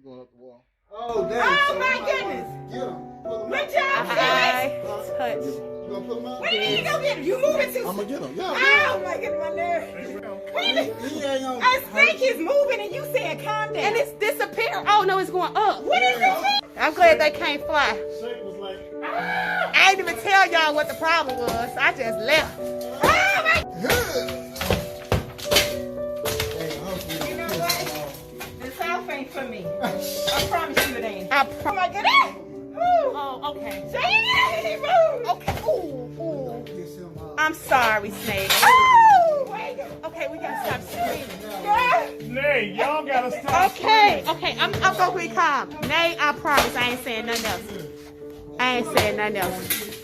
You going up the wall? Oh, damn. Oh, my goodness. Get him. Pull him Good out. job, Felix. Touch. You gonna pull him out? What did you go get him? You moving too I'm gonna get him. Yeah. Oh, my goodness, my nerve. He ain't gonna A snake is moving and you said calm down. And it's disappearing. Oh no, it's going up. What is it? I'm glad they can't fly. Shake was like, I didn't even tell y'all what the problem was. I just left. Oh, my. hey, hopefully You know piss what? him off. The South ain't for me. I promise you it ain't. Oh Oh, my goodness. Ooh. Oh, okay. See? He moved. Okay. Ooh, ooh. Piss him off. I'm sorry, Snake. Oh, wait. Okay, we gotta stop screaming. Nay, y'all gotta stop. Okay, I'm gonna be calm. Nay, I promise I ain't saying nothing else. I ain't saying nothing else.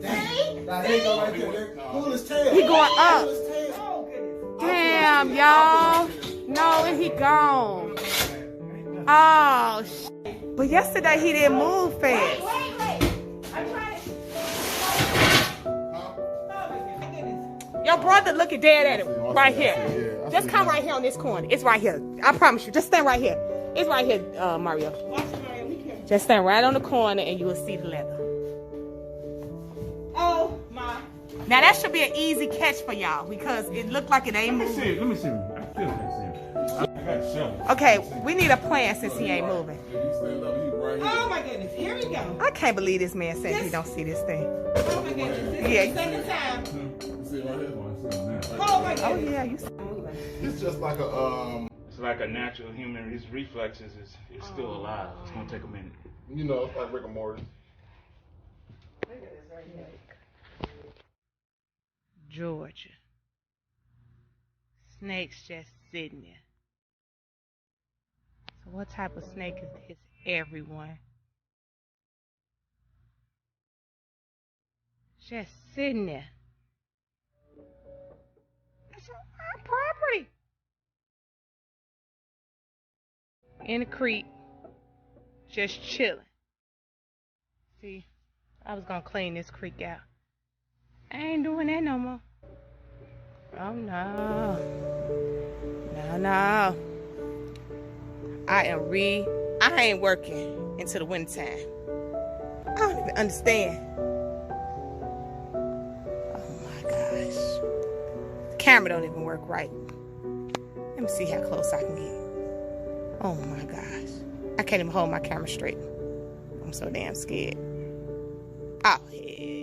Dang. Now, there you go right there. Pull his tail. He going up. Pull his tail. Oh, goodness. Damn, y'all. No, and he gone. Oh, but yesterday he didn't move fast. Wait. I'm trying to. Oh, my goodness. Your brother looking dead at him right here. Just come right here on this corner. It's right here. I promise you. Just stand right here. It's right here, Mario. Watch Mario, we can. Just stand right on the corner and you will see the leather. Oh, my. Now that should be an easy catch for y'all because it looked like it ain't moving. Let me see. I still can't see him. I got a shovel. Okay, we need a plan since he ain't moving. If you stand up, he right here. Oh, my goodness. Here we go. I can't believe this man said he don't see this thing. Oh, my goodness. This Yeah. is the second time. You see it right here? Oh, my Oh goodness. yeah, you. It's just like a It's like a natural human. His reflexes is still alive. It's gonna take a minute. you know, it's like Rick and Morty. Georgia. Snake's just sitting there. So what type of snake is this, everyone? Just sitting there. That's my property. In the creek. Just chilling. See, I was gonna clean this creek out. I ain't doing that no more. Oh no. No. I ain't working until the winter time. I don't even understand. Oh my gosh. The camera don't even work right. Let me see how close I can get. Oh my gosh. I can't even hold my camera straight. I'm so damn scared. Oh, hell.